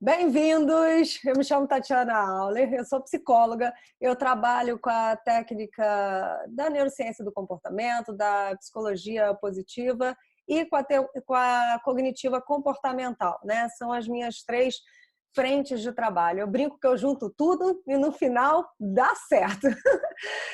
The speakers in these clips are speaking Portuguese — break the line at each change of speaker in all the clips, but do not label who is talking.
Bem-vindos! Eu me chamo Tatiana Auler, eu sou psicóloga, eu trabalho com a técnica da neurociência do comportamento, da psicologia positiva e com a cognitiva comportamental, né? São as minhas três frentes de trabalho. Eu brinco que eu junto tudo e no final dá certo.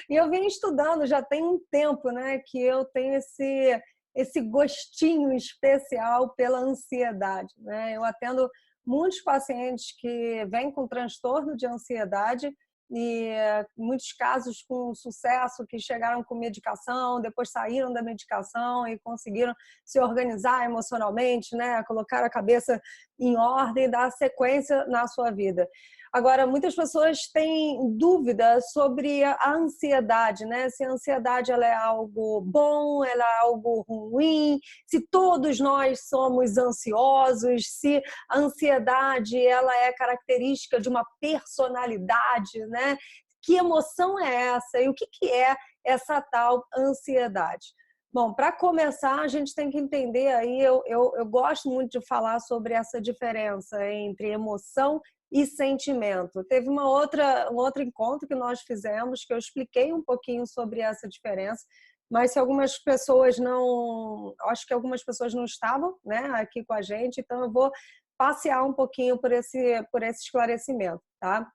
E eu vim estudando já tem um tempo, né, que eu tenho esse gostinho especial pela ansiedade, né? Eu atendo muitos pacientes que vêm com transtorno de ansiedade e muitos casos com sucesso que chegaram com medicação, depois saíram da medicação e conseguiram se organizar emocionalmente, né? Colocar a cabeça em ordem e dar sequência na sua vida. Agora, muitas pessoas têm dúvida sobre a ansiedade, né? Se a ansiedade ela é algo bom, ela é algo ruim, se todos nós somos ansiosos, se a ansiedade ela é característica de uma personalidade, né? Que emoção é essa e o que é essa tal ansiedade? Bom, para começar, a gente tem que entender aí, eu gosto muito de falar sobre essa diferença entre emoção e sentimento. Teve um outro encontro que nós fizemos, que eu expliquei um pouquinho sobre essa diferença, mas se algumas pessoas não... Acho que algumas pessoas não estavam, né, aqui com a gente, então eu vou passear um pouquinho por esse esclarecimento, tá?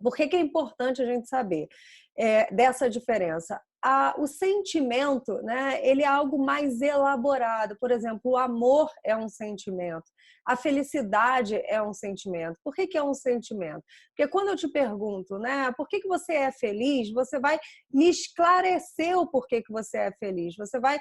Por que é importante a gente saber dessa diferença? O sentimento, né, ele é algo mais elaborado. Por exemplo, o amor é um sentimento. A felicidade é um sentimento. Por que é um sentimento? Porque quando eu te pergunto, né, por que você é feliz, você vai me esclarecer o porquê que você é feliz. Você vai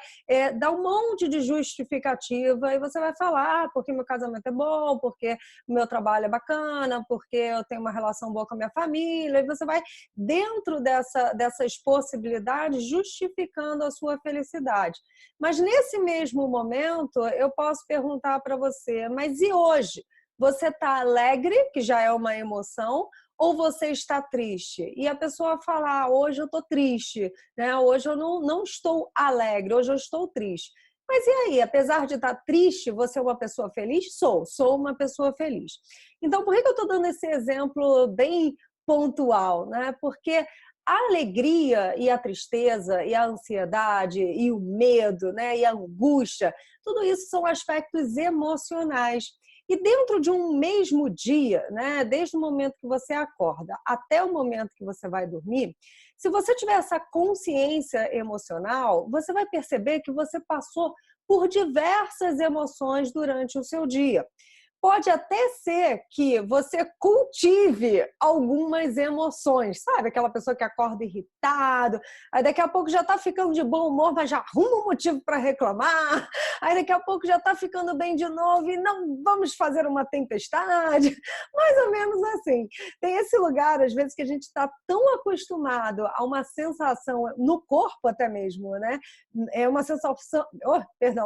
dar um monte de justificativa e você vai falar porque meu casamento é bom, porque o meu trabalho é bacana, porque eu tenho uma relação boa com a minha família. E você vai, dentro dessas possibilidades, justificando a sua felicidade. Mas nesse mesmo momento, eu posso perguntar para você, mas e hoje? Você está alegre, que já é uma emoção, ou você está triste? E a pessoa fala, hoje eu estou triste, né? Hoje eu não estou alegre, hoje eu estou triste. Mas e aí, apesar de estar triste, você é uma pessoa feliz? Sou uma pessoa feliz. Então, por que eu estou dando esse exemplo bem pontual, né? Porque a alegria e a tristeza e a ansiedade e o medo, né, e a angústia, tudo isso são aspectos emocionais. E dentro de um mesmo dia, né, desde o momento que você acorda até o momento que você vai dormir, se você tiver essa consciência emocional, você vai perceber que você passou por diversas emoções durante o seu dia. Pode até ser que você cultive algumas emoções, sabe? Aquela pessoa que acorda irritado, aí daqui a pouco já está ficando de bom humor, mas já arruma um motivo para reclamar, aí daqui a pouco já está ficando bem de novo e não vamos fazer uma tempestade, mais ou menos assim. Tem esse lugar, às vezes, que a gente está tão acostumado a uma sensação, no corpo até mesmo, né? É uma sensação,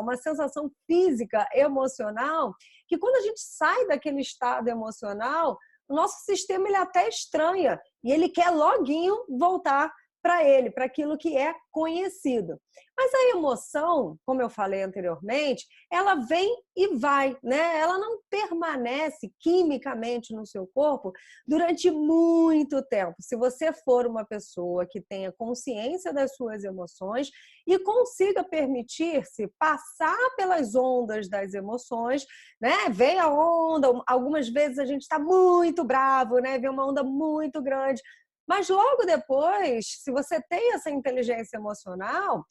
uma sensação física, emocional, que quando a gente sai daquele estado emocional, o nosso sistema ele até estranha e ele quer loguinho voltar para ele, para aquilo que é conhecido. Mas a emoção, como eu falei anteriormente, ela vem e vai, né? Ela não permanece quimicamente no seu corpo durante muito tempo. Se você for uma pessoa que tenha consciência das suas emoções e consiga permitir-se passar pelas ondas das emoções, né? Vem a onda, algumas vezes a gente está muito bravo, né? Vem uma onda muito grande. Mas logo depois, se você tem essa inteligência emocional,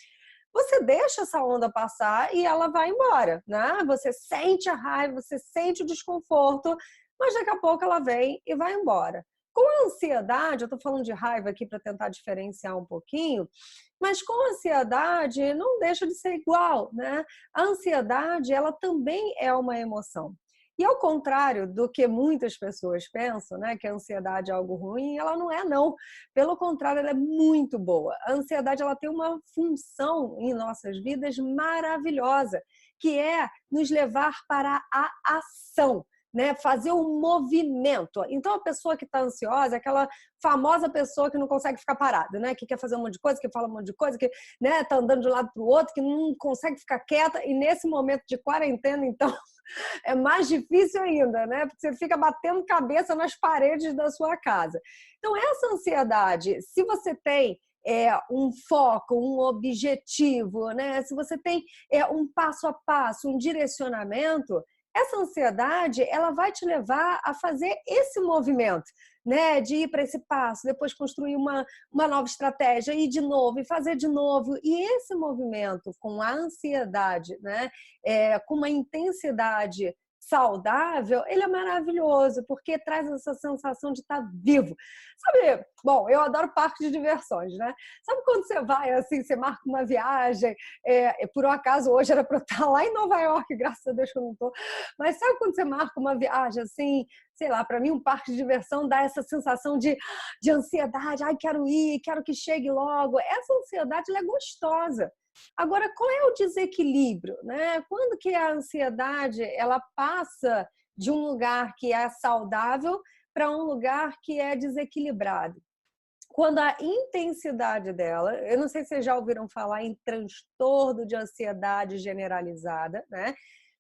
você deixa essa onda passar e ela vai embora, né? Você sente a raiva, você sente o desconforto, mas daqui a pouco ela vem e vai embora. Com a ansiedade, eu estou falando de raiva aqui para tentar diferenciar um pouquinho, mas com a ansiedade não deixa de ser igual, né? A ansiedade, ela também é uma emoção. E ao contrário do que muitas pessoas pensam, né, que a ansiedade é algo ruim, ela não é não. Pelo contrário, ela é muito boa. A ansiedade ela tem uma função em nossas vidas maravilhosa, que é nos levar para a ação, né? Fazer um movimento. Então, a pessoa que está ansiosa é aquela famosa pessoa que não consegue ficar parada, né? Que quer fazer um monte de coisa, que fala um monte de coisa, que, né, tá andando de um lado para o outro, que não consegue ficar quieta. E nesse momento de quarentena, então, é mais difícil ainda, né? Porque você fica batendo cabeça nas paredes da sua casa. Então, essa ansiedade, se você tem um foco, um objetivo, né? Se você tem um passo a passo, um direcionamento, essa ansiedade ela vai te levar a fazer esse movimento, né? De ir para esse passo, depois construir uma nova estratégia, ir de novo e fazer de novo. E esse movimento com a ansiedade, né? Com uma intensidade saudável, ele é maravilhoso, porque traz essa sensação de estar vivo. Sabe, bom, eu adoro parque de diversões, né? Sabe quando você vai, assim, você marca uma viagem, por um acaso hoje era para eu estar lá em Nova York, graças a Deus que eu não estou, mas sabe quando você marca uma viagem, assim, sei lá, para mim um parque de diversão dá essa sensação de ansiedade, ai, quero ir, quero que chegue logo. Essa ansiedade, ela é gostosa. Agora, qual é o desequilíbrio, né? Quando que a ansiedade ela passa de um lugar que é saudável para um lugar que é desequilibrado? Quando a intensidade dela, eu não sei se vocês já ouviram falar em transtorno de ansiedade generalizada, né?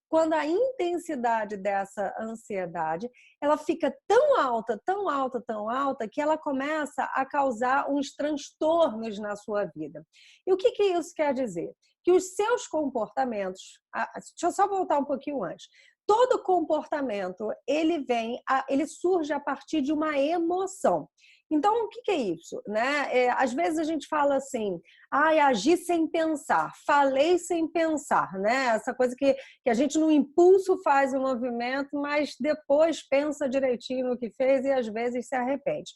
Quando a intensidade dessa ansiedade, ela fica tão alta, tão alta, tão alta, que ela começa a causar uns transtornos na sua vida. E o que isso quer dizer? Que os seus comportamentos, deixa eu só voltar um pouquinho antes. Todo comportamento, ele surge a partir de uma emoção. Então, o que é isso? Né? Às vezes a gente fala assim, agi sem pensar, falei sem pensar, né? Essa coisa que a gente no impulso faz o movimento, mas depois pensa direitinho no que fez e às vezes se arrepende.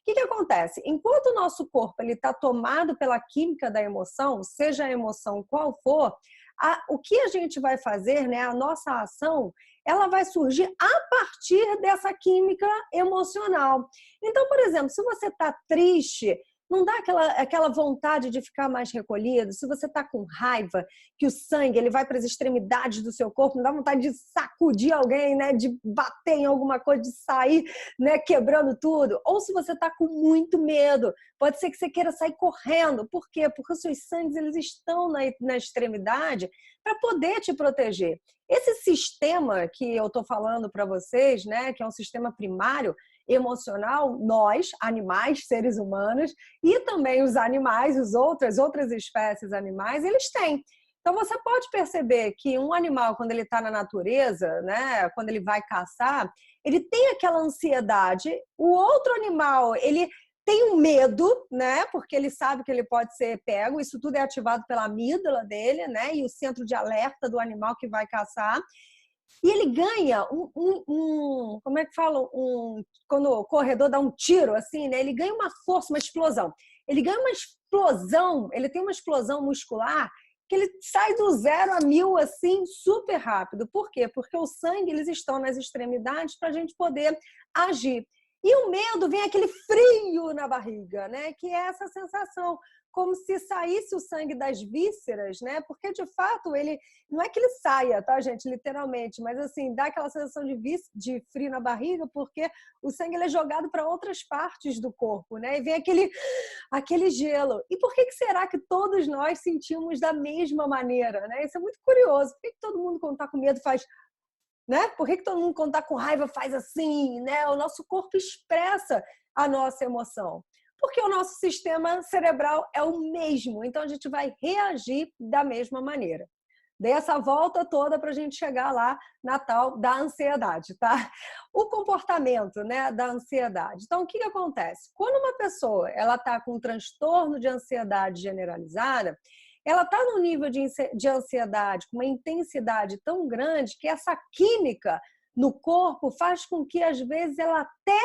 O que acontece? Enquanto o nosso corpo está tomado pela química da emoção, seja a emoção qual for, o que a gente vai fazer, né? A nossa ação, ela vai surgir a partir dessa química emocional. Então, por exemplo, se você está triste, não dá aquela vontade de ficar mais recolhido. Se você está com raiva, que o sangue ele vai para as extremidades do seu corpo, não dá vontade de sacudir alguém, né? De bater em alguma coisa, de sair, né? Quebrando tudo. Ou se você está com muito medo, pode ser que você queira sair correndo. Por quê? Porque os seus sangues eles estão na extremidade para poder te proteger. Esse sistema que eu estou falando para vocês, né? Que é um sistema primário, emocional, nós, animais, seres humanos, e também os animais, outras espécies animais, eles têm. Então, você pode perceber que um animal, quando ele está na natureza, né, quando ele vai caçar, ele tem aquela ansiedade. O outro animal, ele tem um medo, né, porque ele sabe que ele pode ser pego. Isso tudo é ativado pela amígdala dele, né, e o centro de alerta do animal que vai caçar. E ele ganha como é que fala? Quando o corredor dá um tiro, assim, né? Ele ganha uma força, uma explosão. Ele ganha uma explosão, ele tem uma explosão muscular que ele sai do 0 a 1000, assim, super rápido. Por quê? Porque o sangue, eles estão nas extremidades para a gente poder agir. E o medo vem aquele frio na barriga, né? Que é essa sensação, como se saísse o sangue das vísceras, né? Porque, de fato, ele não é que ele saia, tá, gente? Literalmente, mas, assim, dá aquela sensação de frio na barriga, porque o sangue ele é jogado para outras partes do corpo, né? E vem aquele gelo. E por que será que todos nós sentimos da mesma maneira, né? Isso é muito curioso. Por que todo mundo, quando está com medo, faz... Né? Por que todo mundo, quando está com raiva, faz assim? Né? O nosso corpo expressa a nossa emoção. Porque o nosso sistema cerebral é o mesmo. Então, a gente vai reagir da mesma maneira. Dei essa volta toda para a gente chegar lá na tal da ansiedade, tá? O comportamento, né, da ansiedade. Então, o que acontece? Quando uma pessoa ela está com um transtorno de ansiedade generalizada, ela está num nível de ansiedade com uma intensidade tão grande que essa química no corpo faz com que, às vezes, ela até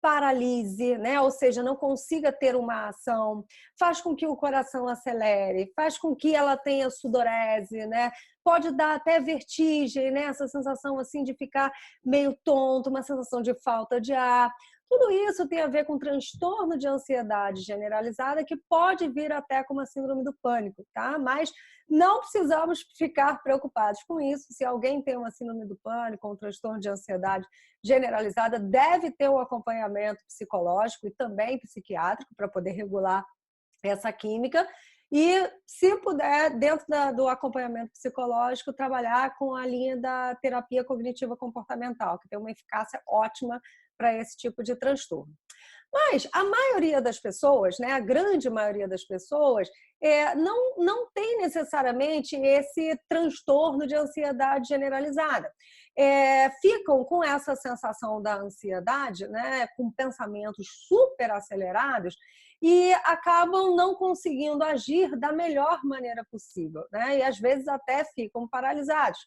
paralise, né? Ou seja, não consiga ter uma ação, faz com que o coração acelere, faz com que ela tenha sudorese, né? Pode dar até vertigem, né? Essa sensação assim de ficar meio tonto, uma sensação de falta de ar. Tudo isso tem a ver com transtorno de ansiedade generalizada que pode vir até com uma síndrome do pânico, tá? Mas não precisamos ficar preocupados com isso. Se alguém tem uma síndrome do pânico ou um transtorno de ansiedade generalizada, deve ter um acompanhamento psicológico e também psiquiátrico para poder regular essa química. E, se puder, dentro do acompanhamento psicológico, trabalhar com a linha da terapia cognitiva comportamental, que tem uma eficácia ótima para esse tipo de transtorno. Mas a maioria das pessoas, né, a grande maioria das pessoas, não tem necessariamente esse transtorno de ansiedade generalizada. Ficam com essa sensação da ansiedade, né, com pensamentos super acelerados e acabam não conseguindo agir da melhor maneira possível, né, e às vezes até ficam paralisados.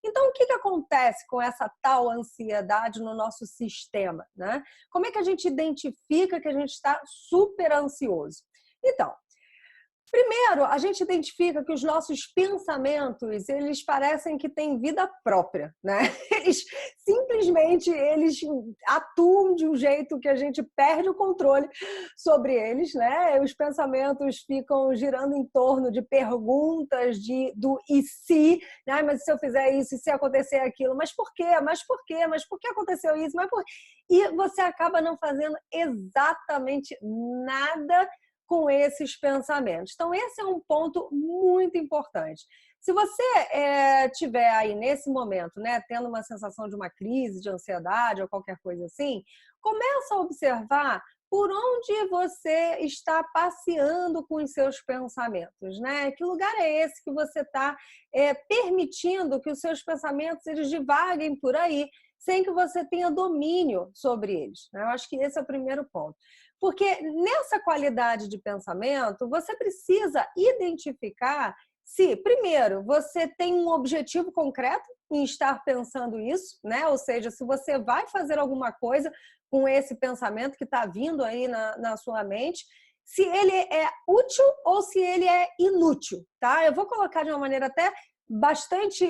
Então, o que acontece com essa tal ansiedade no nosso sistema, né? Como é que a gente identifica que a gente está super ansioso? Então, primeiro, a gente identifica que os nossos pensamentos, eles parecem que têm vida própria, né? Eles atuam de um jeito que a gente perde o controle sobre eles, né? Os pensamentos ficam girando em torno de perguntas do e se, né? Mas se eu fizer isso, e se acontecer aquilo, mas por quê? Mas por quê? Mas por que aconteceu isso? E você acaba não fazendo exatamente nada com esses pensamentos. Então, esse é um ponto muito importante. Se você tiver aí nesse momento, né, tendo uma sensação de uma crise de ansiedade ou qualquer coisa assim, começa a observar por onde você está passeando com os seus pensamentos, né? Que lugar é esse que você está permitindo que os seus pensamentos eles divaguem por aí, sem que você tenha domínio sobre eles, né? Eu acho que esse é o primeiro ponto. Porque nessa qualidade de pensamento, você precisa identificar se, primeiro, você tem um objetivo concreto em estar pensando isso, né? Ou seja, se você vai fazer alguma coisa com esse pensamento que está vindo aí na sua mente, se ele é útil ou se ele é inútil, tá? Eu vou colocar de uma maneira até bastante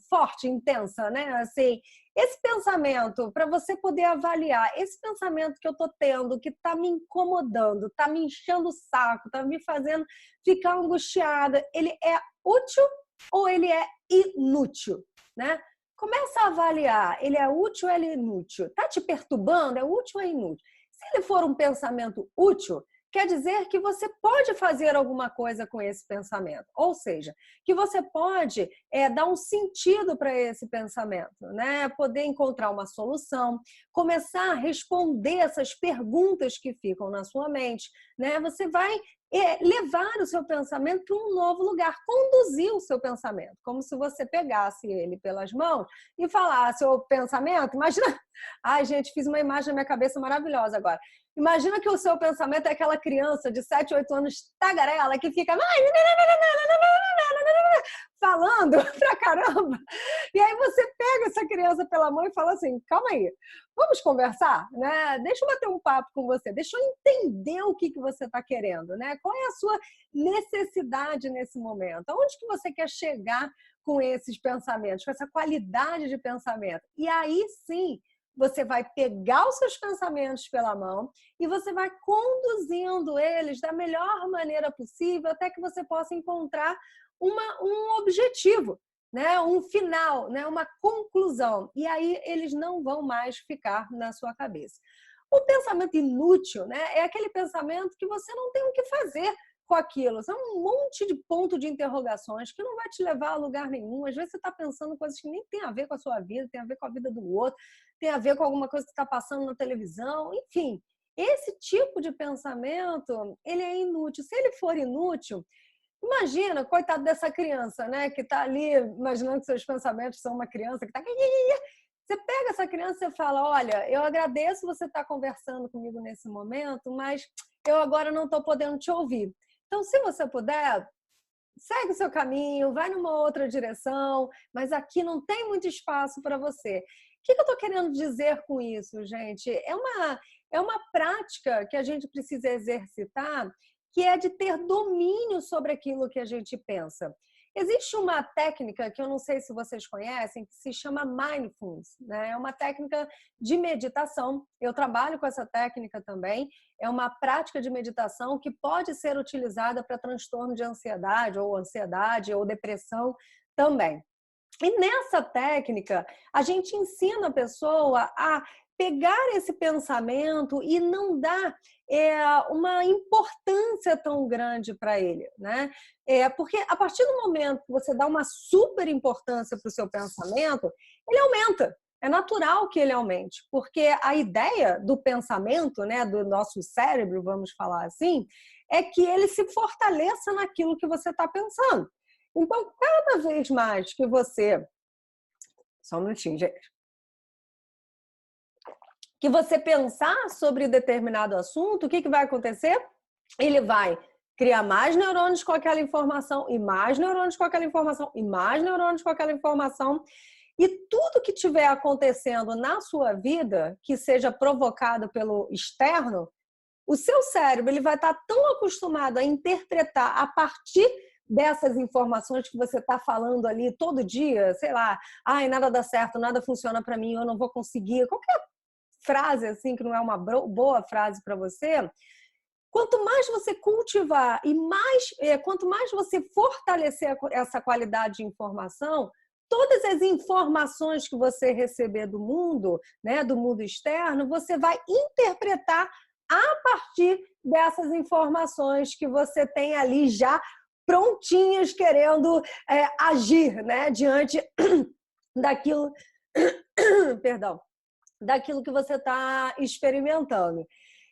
forte, intensa, né? Assim, esse pensamento, para você poder avaliar, esse pensamento que eu estou tendo, que está me incomodando, está me enchendo o saco, está me fazendo ficar angustiada, ele é útil ou ele é inútil, né? Começa a avaliar, ele é útil ou ele é inútil? Está te perturbando? É útil ou é inútil? Se ele for um pensamento útil, quer dizer que você pode fazer alguma coisa com esse pensamento. Ou seja, que você pode dar um sentido para esse pensamento, né? Poder encontrar uma solução, começar a responder essas perguntas que ficam na sua mente, né? Você vai levar o seu pensamento para um novo lugar, conduzir o seu pensamento, como se você pegasse ele pelas mãos e falasse o pensamento, imagina... Ai, gente, fiz uma imagem na minha cabeça maravilhosa agora. Imagina que o seu pensamento é aquela criança de 7, 8 anos tagarela que fica falando pra caramba. E aí você pega essa criança pela mão e fala assim, calma aí, vamos conversar, né? Deixa eu bater um papo com você, deixa eu entender o que você está querendo, né? Qual é a sua necessidade nesse momento? Aonde que você quer chegar com esses pensamentos, com essa qualidade de pensamento? E aí sim, você vai pegar os seus pensamentos pela mão e você vai conduzindo eles da melhor maneira possível até que você possa encontrar um objetivo, né? Um final, né? Uma conclusão. E aí eles não vão mais ficar na sua cabeça. O pensamento inútil, né? É aquele pensamento que você não tem o que fazer com aquilo. São um monte de ponto de interrogações que não vai te levar a lugar nenhum. Às vezes você está pensando coisas que nem tem a ver com a sua vida, tem a ver com a vida do outro, tem a ver com alguma coisa que está passando na televisão, enfim. Esse tipo de pensamento, ele é inútil. Se ele for inútil, imagina, coitado dessa criança, né? Que está ali imaginando que seus pensamentos são uma criança que está... Você pega essa criança e fala, olha, eu agradeço você estar conversando comigo nesse momento, mas eu agora não estou podendo te ouvir. Então, se você puder, segue o seu caminho, vai numa outra direção, mas aqui não tem muito espaço para você. O que eu estou querendo dizer com isso, gente? É uma prática que a gente precisa exercitar, que é de ter domínio sobre aquilo que a gente pensa. Existe uma técnica que eu não sei se vocês conhecem, que se chama Mindfulness, né? É uma técnica de meditação. Eu trabalho com essa técnica também. É uma prática de meditação que pode ser utilizada para transtorno de ansiedade ou depressão também. E nessa técnica, a gente ensina a pessoa a pegar esse pensamento e não dar uma importância tão grande para ele, né? Porque a partir do momento que você dá uma super importância para o seu pensamento, ele aumenta. É natural que ele aumente, porque a ideia do pensamento, né, do nosso cérebro, vamos falar assim, é que ele se fortaleça naquilo que você está pensando. Então, cada vez mais que você... Só um minutinho, gente. Que você pensar sobre determinado assunto, o que vai acontecer? Ele vai criar mais neurônios com aquela informação, e mais neurônios com aquela informação, e mais neurônios com aquela informação. E tudo que estiver acontecendo na sua vida, que seja provocado pelo externo, o seu cérebro ele vai estar tão acostumado a interpretar a partir dessas informações que você está falando ali todo dia, sei lá, ai, nada dá certo, nada funciona para mim, eu não vou conseguir, qualquer frase assim que não é uma boa frase para você, quanto mais você cultivar e quanto mais você fortalecer essa qualidade de informação, todas as informações que você receber do mundo, né, do mundo externo, você vai interpretar a partir dessas informações que você tem ali já prontinhas, querendo agir, né, diante daquilo, perdão, daquilo que você está experimentando.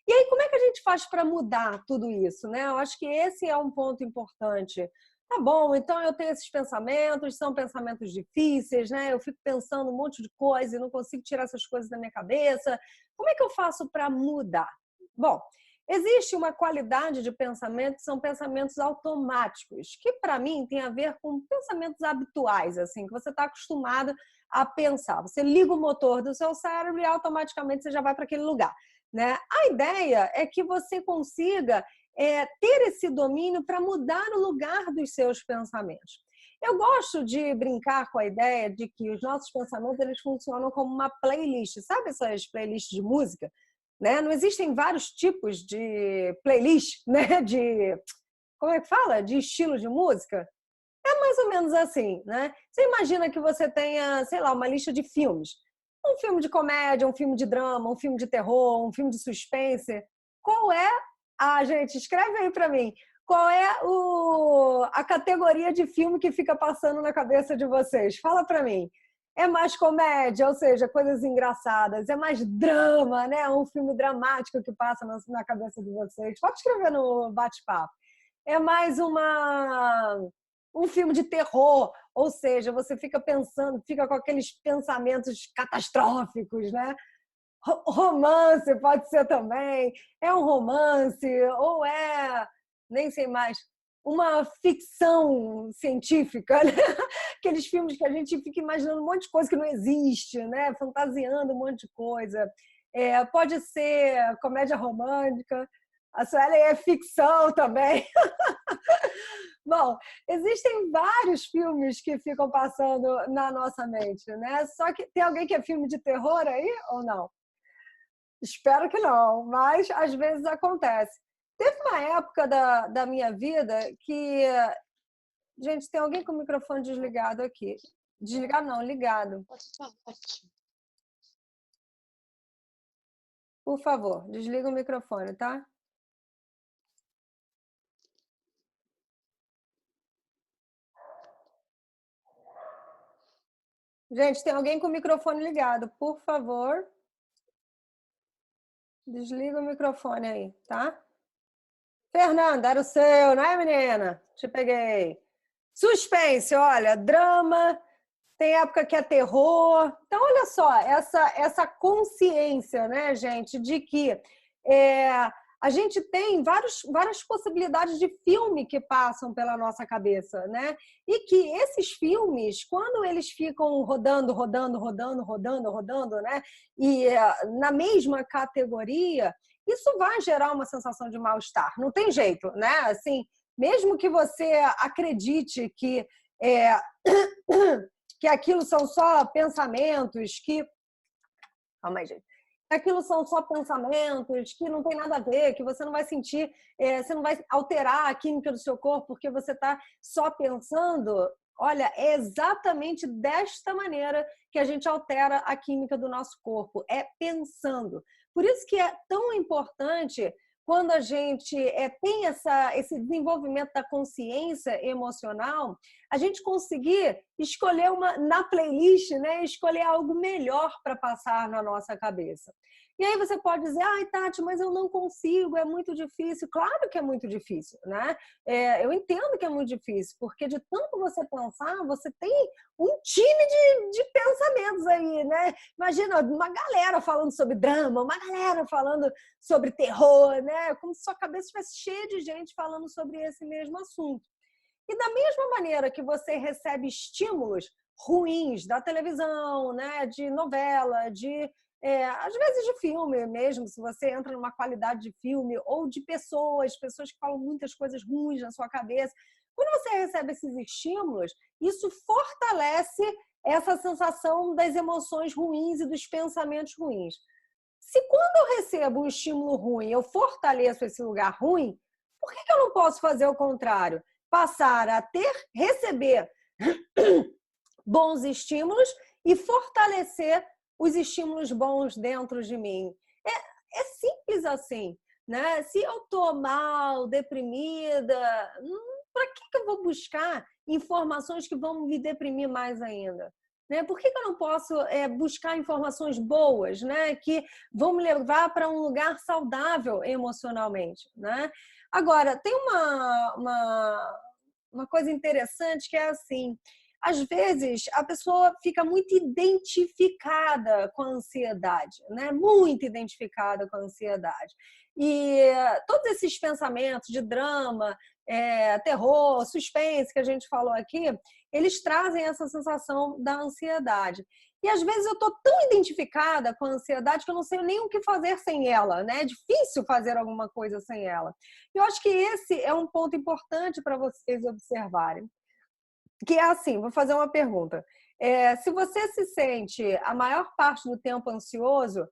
E aí, como é que a gente faz para mudar tudo isso, né? Eu acho que esse é um ponto importante. Tá bom, então eu tenho esses pensamentos, são pensamentos difíceis, né? Eu fico pensando um monte de coisa e não consigo tirar essas coisas da minha cabeça. Como é que eu faço para mudar? Bom, existe uma qualidade de pensamento que são pensamentos automáticos, que para mim tem a ver com pensamentos habituais, assim, que você está acostumado a pensar. Você liga o motor do seu cérebro e automaticamente você já vai para aquele lugar, né? A ideia é que você consiga ter esse domínio para mudar o lugar dos seus pensamentos. Eu gosto de brincar com a ideia de que os nossos pensamentos eles funcionam como uma playlist. Sabe essas playlists de música? Né? Não existem vários tipos de playlist, né? Como é que fala? De estilo de música? É mais ou menos assim, né? Você imagina que você tenha, sei lá, uma lista de filmes. Um filme de comédia, um filme de drama, um filme de terror, um filme de suspense. Qual é gente, escreve aí para mim. Qual é a categoria de filme que fica passando na cabeça de vocês? Fala para mim. É mais comédia, ou seja, coisas engraçadas. É mais drama, né? Um filme dramático que passa na cabeça de vocês. Pode escrever no bate-papo. É mais um filme de terror, ou seja, você fica pensando, fica com aqueles pensamentos catastróficos, né? Romance pode ser também, é um romance, ou nem sei mais, uma ficção científica, né? Aqueles filmes que a gente fica imaginando um monte de coisa que não existe, né? Fantasiando um monte de coisa. Pode ser comédia romântica, a Suelen é ficção também. Bom, existem vários filmes que ficam passando na nossa mente, né? Só que tem alguém que é filme de terror aí ou não? Espero que não, mas às vezes acontece. Teve uma época da minha vida que... Gente, tem alguém com o microfone desligado aqui. Desligado não, ligado. Por favor, desliga o microfone, tá? Gente, tem alguém com o microfone ligado. Por favor, desliga o microfone aí, tá? Fernanda, era o seu, não é, menina? Te peguei. Suspense, olha, drama, tem época que é terror. Então, olha só, essa consciência, né, gente, de que a gente tem várias possibilidades de filme que passam pela nossa cabeça, né? E que esses filmes, quando eles ficam rodando, né? E na mesma categoria, isso vai gerar uma sensação de mal-estar. Não tem jeito, né? Assim, mesmo que você acredite que que aquilo são só pensamentos, calma aí, gente. Aquilo são só pensamentos, que não tem nada a ver, que você não vai sentir, você não vai alterar a química do seu corpo porque você está só pensando. Olha, é exatamente desta maneira que a gente altera a química do nosso corpo, é pensando. Por isso que é tão importante quando a gente tem esse desenvolvimento da consciência emocional, a gente conseguir escolher na playlist, né, escolher algo melhor para passar na nossa cabeça. E aí você pode dizer, ai, Tati, mas eu não consigo, é muito difícil. Claro que é muito difícil, né? Eu entendo que é muito difícil, porque de tanto você pensar, você tem um time de pensamentos aí, né? Imagina uma galera falando sobre drama, uma galera falando sobre terror, né? Como se sua cabeça estivesse cheia de gente falando sobre esse mesmo assunto. E da mesma maneira que você recebe estímulos ruins da televisão, né, de novela, às vezes de filme mesmo, se você entra numa qualidade de filme, ou de pessoas que falam muitas coisas ruins na sua cabeça. Quando você recebe esses estímulos, isso fortalece essa sensação das emoções ruins e dos pensamentos ruins. Se quando eu recebo um estímulo ruim, eu fortaleço esse lugar ruim, por que eu não posso fazer o contrário? Passar a receber bons estímulos e fortalecer os estímulos bons dentro de mim. É simples assim, né? Se eu estou mal, deprimida, para que eu vou buscar informações que vão me deprimir mais ainda? Né? Por que eu não posso buscar informações boas, né? Que vão me levar para um lugar saudável emocionalmente? Né? Agora, tem uma coisa interessante que é assim, às vezes a pessoa fica muito identificada com a ansiedade, né? Muito identificada com a ansiedade. E todos esses pensamentos de drama, terror, suspense que a gente falou aqui, eles trazem essa sensação da ansiedade. E às vezes eu estou tão identificada com a ansiedade que eu não sei nem o que fazer sem ela, né? É difícil fazer alguma coisa sem ela. Eu acho que esse é um ponto importante para vocês observarem. Que é assim, vou fazer uma pergunta. Se você se sente a maior parte do tempo ansioso,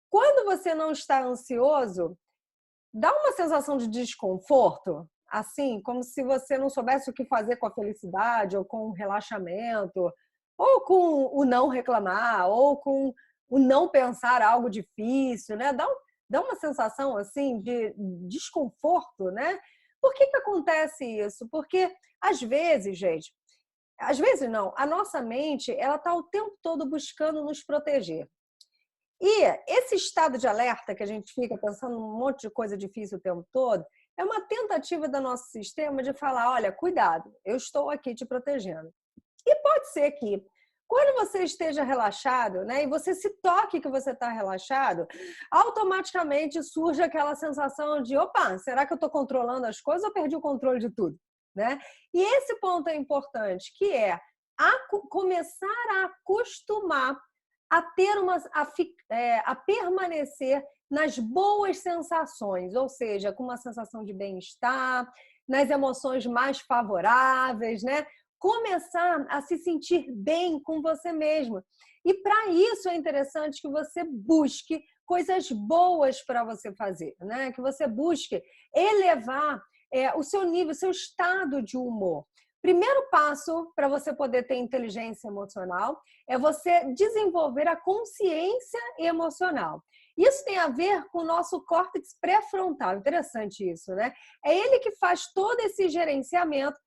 quando você não está ansioso, dá uma sensação de desconforto? Assim, como se você não soubesse o que fazer com a felicidade, ou com o relaxamento, ou com o não reclamar, ou com o não pensar algo difícil, né? Dá uma sensação assim de desconforto, né? Por que acontece isso? Porque às vezes, gente, às vezes não, a nossa mente ela está o tempo todo buscando nos proteger. E esse estado de alerta que a gente fica pensando num monte de coisa difícil o tempo todo, é uma tentativa do nosso sistema de falar, olha, cuidado, eu estou aqui te protegendo. E pode ser que quando você esteja relaxado, né, e você se toque que você está relaxado, automaticamente surge aquela sensação de, opa, será que eu estou controlando as coisas ou perdi o controle de tudo? Né? E esse ponto é importante, que é começar a acostumar a permanecer nas boas sensações, ou seja, com uma sensação de bem-estar, nas emoções mais favoráveis, né? Começar a se sentir bem com você mesmo. E para isso é interessante que você busque coisas boas para você fazer, né? Que você busque elevar o seu nível, o seu estado de humor. Primeiro passo para você poder ter inteligência emocional é você desenvolver a consciência emocional. Isso tem a ver com o nosso córtex pré-frontal. Interessante isso, né? É ele que faz todo esse gerenciamento,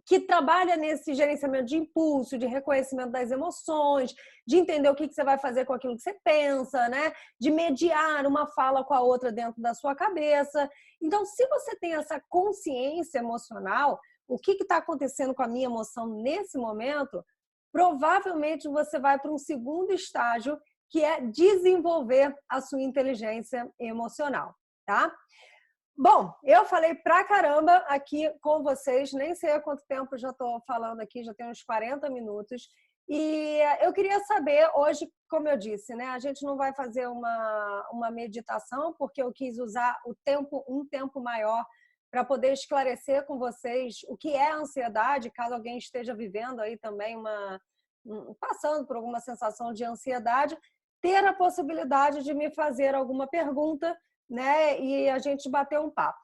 que trabalha nesse gerenciamento de impulso, de reconhecimento das emoções, de entender o que você vai fazer com aquilo que você pensa, né? De mediar uma fala com a outra dentro da sua cabeça. Então, se você tem essa consciência emocional, o que está acontecendo com a minha emoção nesse momento, provavelmente você vai para um segundo estágio, que é desenvolver a sua inteligência emocional, tá? Bom, eu falei pra caramba aqui com vocês, nem sei há quanto tempo já estou falando aqui, já tem uns 40 minutos. E eu queria saber, hoje, como eu disse, né, a gente não vai fazer uma meditação, porque eu quis usar um tempo maior para poder esclarecer com vocês o que é a ansiedade, caso alguém esteja vivendo aí também passando por alguma sensação de ansiedade, ter a possibilidade de me fazer alguma pergunta, né? E a gente bateu um papo.